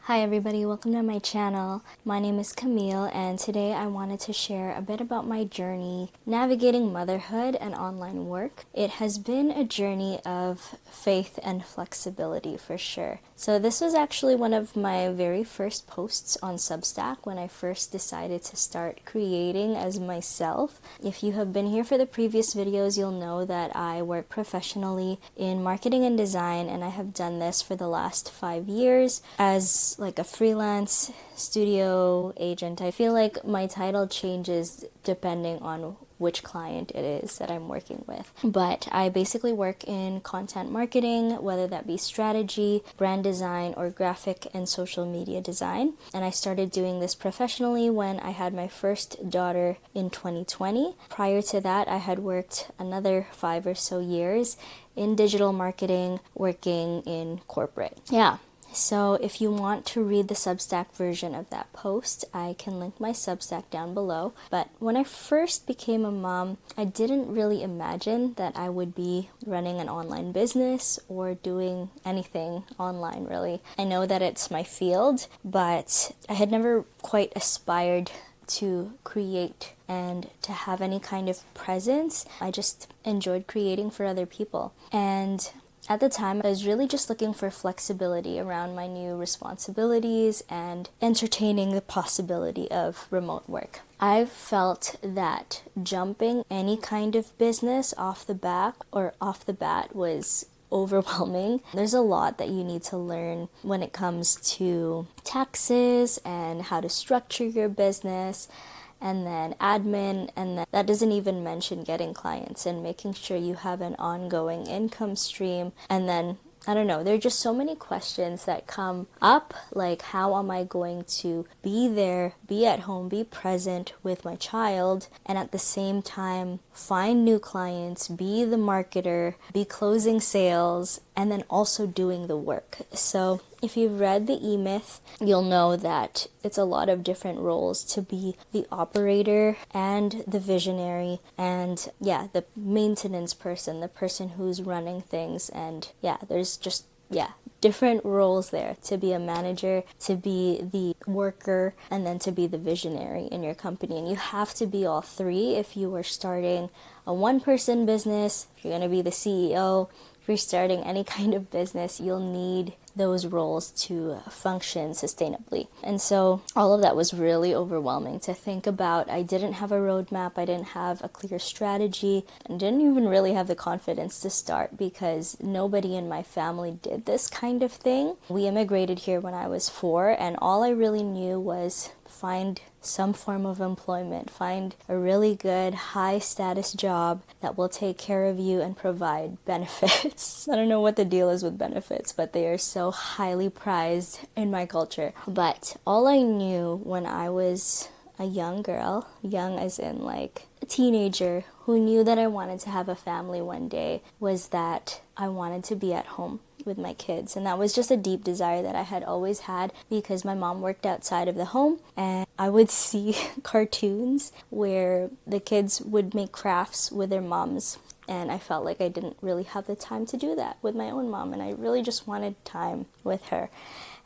Hi everybody, welcome to my channel. My name is Camille and today I wanted to share a bit about my journey navigating motherhood and online work. It has been a journey of faith and flexibility for sure. So this was actually one of my very first posts on Substack when I first decided to start creating as myself. If you have been here for the previous videos, you'll know that I work professionally in marketing and design, and I have done this for the last 5 years as like a freelance studio agent. I feel like my title changes depending on which client it is that I'm working with. But I basically work in content marketing, whether that be strategy, brand design, or graphic and social media design. And I started doing this professionally when I had my first daughter in 2020. Prior to that, I had worked another 5 or so years in digital marketing, working in corporate. So if you want to read the Substack version of that post, I can link my Substack down below. But when I first became a mom, I didn't really imagine that I would be running an online business or doing anything online, really. I know that it's my field, but I had never quite aspired to create and to have any kind of presence. I just enjoyed creating for other people. And at the time, I was really just looking for flexibility around my new responsibilities and entertaining the possibility of remote work. I felt that jumping any kind of business off the bat was overwhelming. There's a lot that you need to learn when it comes to taxes and how to structure your business, and then admin, and then that doesn't even mention getting clients and making sure you have an ongoing income stream. And then I don't know, there are just so many questions that come up, like how am I going to be there, be at home, be present with my child, and at the same time find new clients, be the marketer, be closing sales, and then also doing the work. So if you've read the E-Myth, you'll know that it's a lot of different roles to be the operator and the visionary and the maintenance person, the person who's running things. And there's just different roles there, to be a manager, to be the worker, and then to be the visionary in your company. And you have to be all three if you are starting a one-person business. If you're going to be the CEO, if you're starting any kind of business, you'll need those roles to function sustainably. And so all of that was really overwhelming to think about. I didn't have a roadmap, I didn't have a clear strategy, and didn't even really have the confidence to start because nobody in my family did this kind of thing. We immigrated here when I was 4, and all I really knew was find some form of employment, find a really good high status job that will take care of you and provide benefits. I don't know what the deal is with benefits, but they are so highly prized in my culture. But all I knew when I was a young girl, young as in like a teenager who knew that I wanted to have a family one day, was that I wanted to be at home with my kids. And that was just a deep desire that I had always had because my mom worked outside of the home, and I would see cartoons where the kids would make crafts with their moms, and I felt like I didn't really have the time to do that with my own mom, and I really just wanted time with her.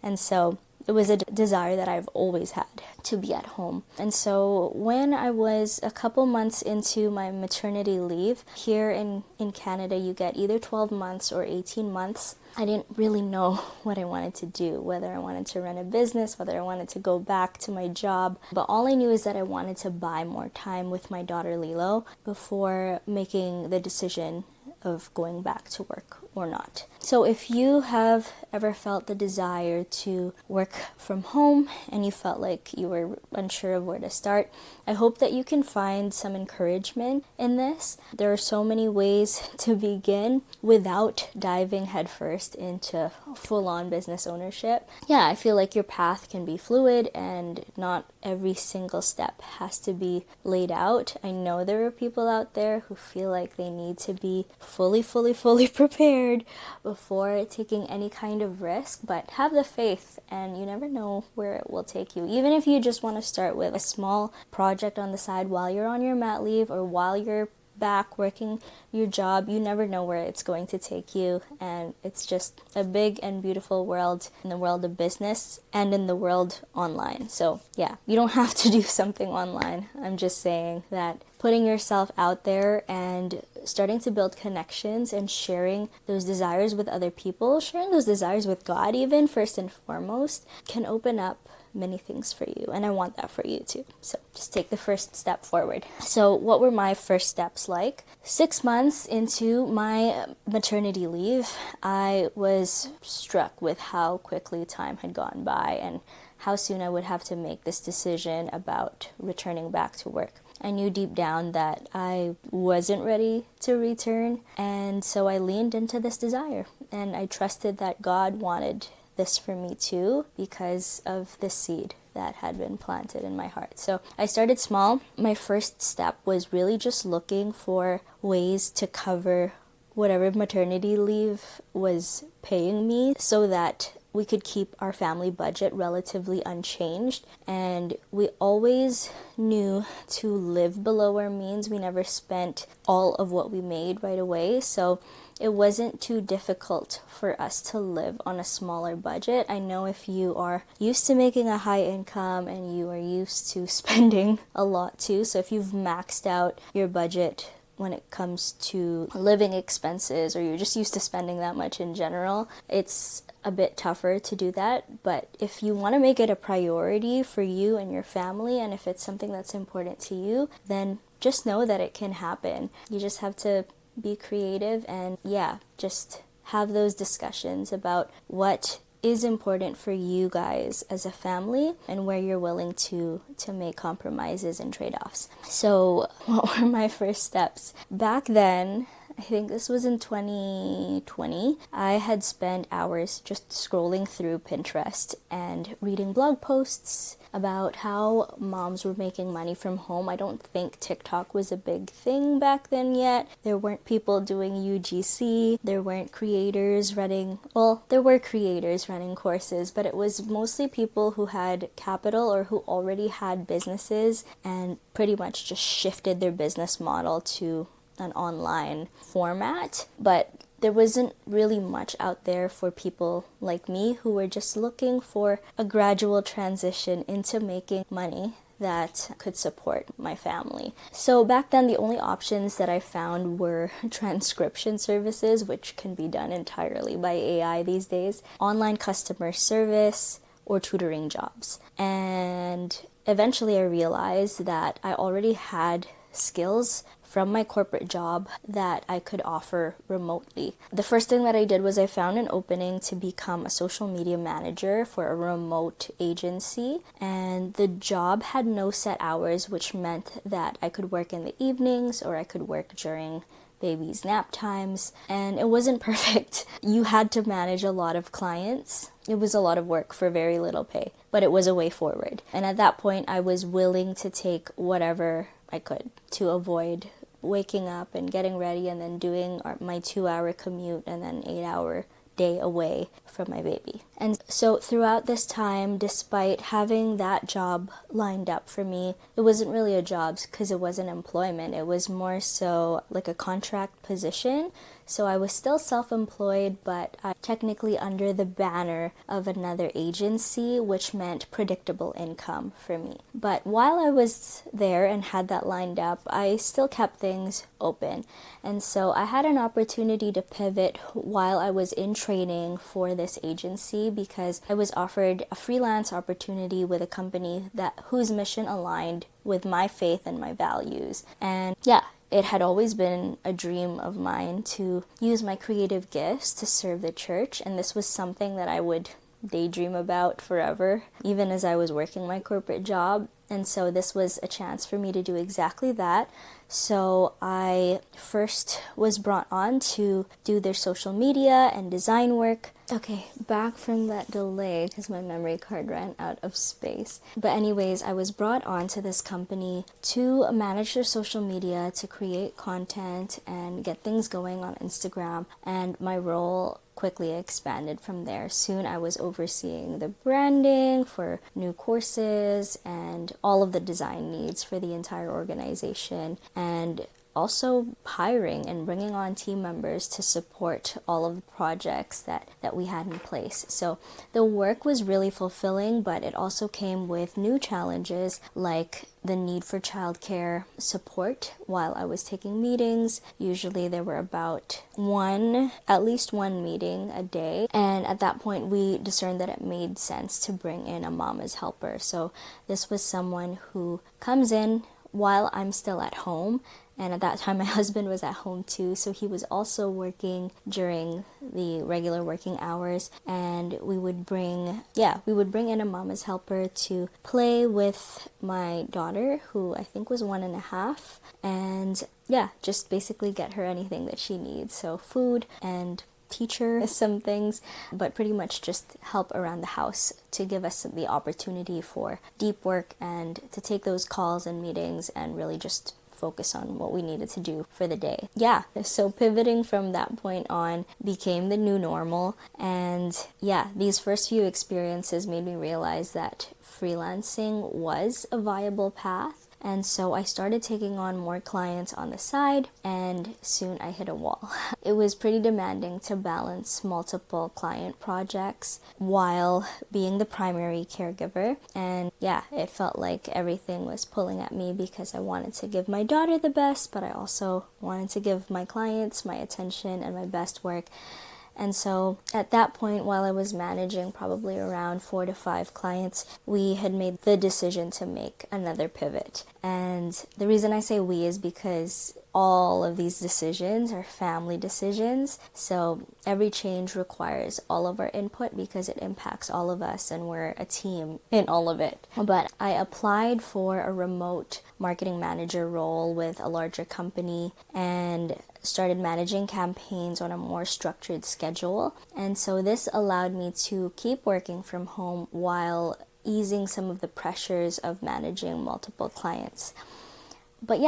And so it was a desire that I've always had, to be at home. And so when I was a couple months into my maternity leave, here in Canada you get either 12 months or 18 months. I didn't really know what I wanted to do, whether I wanted to run a business, whether I wanted to go back to my job. But all I knew is that I wanted to buy more time with my daughter Lilo before making the decision of going back to work or not. So if you have ever felt the desire to work from home and you felt like you were unsure of where to start, I hope that you can find some encouragement in this. There are so many ways to begin without diving headfirst into full-on business ownership. I feel like your path can be fluid and not every single step has to be laid out. I know there are people out there who feel like they need to be fully prepared before taking any kind of risk, but have the faith and you never know where it will take you. Even if you just want to start with a small project on the side while you're on your mat leave or while you're back working your job, you never know where it's going to take you. And it's just a big and beautiful world, in the world of business and in the world online. So yeah, you don't have to do something online. I'm just saying that putting yourself out there and starting to build connections and sharing those desires with other people, sharing those desires with God even first and foremost, can open up many things for you, and I want that for you too. So just take the first step forward. So what were my first steps like? 6 months into my maternity leave, I was struck with how quickly time had gone by and how soon I would have to make this decision about returning back to work. I knew deep down that I wasn't ready to return, and so I leaned into this desire, and I trusted that God wanted this for me too, because of the seed that had been planted in my heart. So I started small. My first step was really just looking for ways to cover whatever maternity leave was paying me so that we could keep our family budget relatively unchanged. And we always knew to live below our means. We never spent all of what we made right away. So it wasn't too difficult for us to live on a smaller budget. I know if you are used to making a high income and you are used to spending a lot too. So if you've maxed out your budget when it comes to living expenses, or you're just used to spending that much in general, it's a bit tougher to do that. But if you want to make it a priority for you and your family, and if it's something that's important to you, then just know that it can happen. You just have to be creative and just have those discussions about what is important for you guys as a family and where you're willing to make compromises and trade-offs. So what were my first steps? Back then, I think this was in 2020, I had spent hours just scrolling through Pinterest and reading blog posts about how moms were making money from home. I don't think TikTok was a big thing back then yet. There weren't people doing UGC. There weren't creators running, there were creators running courses, but it was mostly people who had capital or who already had businesses and pretty much just shifted their business model to an online format. But there wasn't really much out there for people like me who were just looking for a gradual transition into making money that could support my family. So back then, the only options that I found were transcription services, which can be done entirely by AI these days, online customer service, or tutoring jobs. And eventually I realized that I already had skills from my corporate job that I could offer remotely. The first thing that I did was I found an opening to become a social media manager for a remote agency, and the job had no set hours, which meant that I could work in the evenings or I could work during baby's nap times, and it wasn't perfect. You had to manage a lot of clients. It was a lot of work for very little pay, but it was a way forward. And at that point, I was willing to take whatever I could to avoid waking up and getting ready and then doing my 2-hour commute and then 8-hour day away from my baby. And so throughout this time, despite having that job lined up for me, it wasn't really a job because it wasn't employment. It was more so like a contract position. So I was still self-employed, but technically under the banner of another agency, which meant predictable income for me. But while I was there and had that lined up, I still kept things open. And so I had an opportunity to pivot while I was in training for this agency, because I was offered a freelance opportunity with a company whose mission aligned with my faith and my values. And it had always been a dream of mine to use my creative gifts to serve the church, and this was something that I would daydream about forever, even as I was working my corporate job. And so this was a chance for me to do exactly that. So I first was brought on to do their social media and design work. Okay, back from that delay because my memory card ran out of space. But anyways, I was brought on to this company to manage their social media, to create content and get things going on Instagram. And my role quickly expanded from there. Soon I was overseeing the branding for new courses and all of the design needs for the entire organization. And also hiring and bringing on team members to support all of the projects that we had in place. So the work was really fulfilling, but it also came with new challenges like the need for childcare support while I was taking meetings. Usually there were at least one meeting a day. And at that point, we discerned that it made sense to bring in a mama's helper. So this was someone who comes in while I'm still at home. And at that time, my husband was at home too, so he was also working during the regular working hours. And we would bring in a mama's helper to play with my daughter, who I think was 1.5, and just basically get her anything that she needs. So food and teach her some things, but pretty much just help around the house to give us the opportunity for deep work and to take those calls and meetings and really just focus on what we needed to do for the day. So pivoting from that point on became the new normal. And these first few experiences made me realize that freelancing was a viable path. And so I started taking on more clients on the side, and soon I hit a wall. It was pretty demanding to balance multiple client projects while being the primary caregiver. And it felt like everything was pulling at me because I wanted to give my daughter the best, but I also wanted to give my clients my attention and my best work. And so at that point, while I was managing probably around 4 to 5 clients, we had made the decision to make another pivot. And the reason I say we is because all of these decisions are family decisions. So every change requires all of our input because it impacts all of us and we're a team in all of it. But I applied for a remote marketing manager role with a larger company and started managing campaigns on a more structured schedule. And so this allowed me to keep working from home while easing some of the pressures of managing multiple clients. But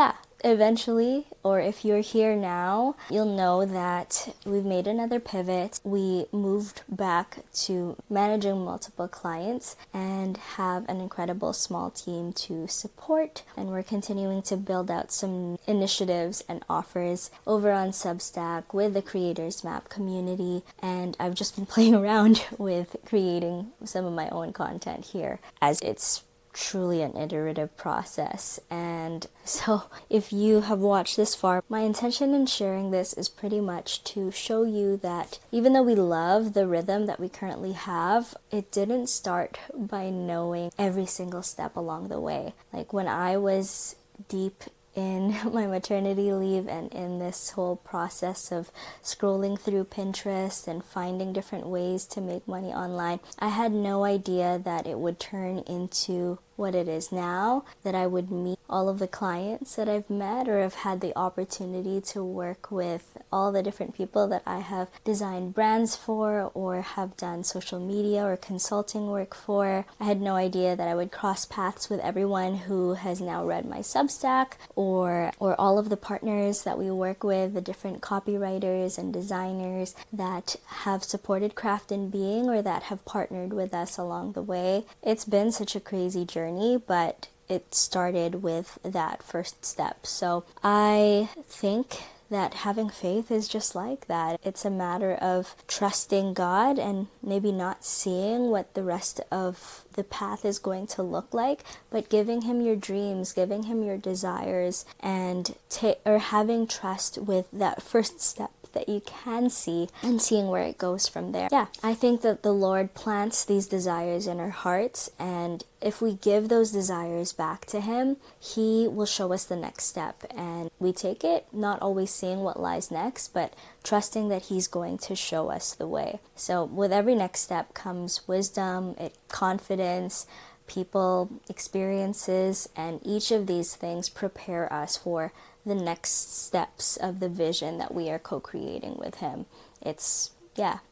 eventually, or if you're here now, you'll know that we've made another pivot. We moved back to managing multiple clients and have an incredible small team to support. And we're continuing to build out some initiatives and offers over on Substack with the Creators Map community. And I've just been playing around with creating some of my own content here, as it's truly an iterative process. And so if you have watched this far, my intention in sharing this is pretty much to show you that even though we love the rhythm that we currently have, it didn't start by knowing every single step along the way. Like when I was deep in my maternity leave and in this whole process of scrolling through Pinterest and finding different ways to make money online, I had no idea that it would turn into what it is now, that I would meet all of the clients that I've met or have had the opportunity to work with all the different people that I have designed brands for or have done social media or consulting work for. I had no idea that I would cross paths with everyone who has now read my Substack or all of the partners that we work with, the different copywriters and designers that have supported Craft and Being or that have partnered with us along the way. It's been such a crazy journey, but it started with that first step. So I think that having faith is just like that. It's a matter of trusting God and maybe not seeing what the rest of the path is going to look like, but giving Him your dreams, giving Him your desires, and having trust with that first step that you can see and seeing where it goes from there. I think that the Lord plants these desires in our hearts, and if we give those desires back to Him, He will show us the next step, and we take it, not always seeing what lies next, but trusting that He's going to show us the way. So with every next step comes wisdom, confidence, people, experiences, and each of these things prepare us for the next steps of the vision that we are co-creating with Him. It's,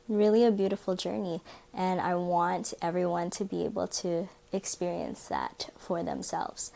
really a beautiful journey, and I want everyone to be able to experience that for themselves.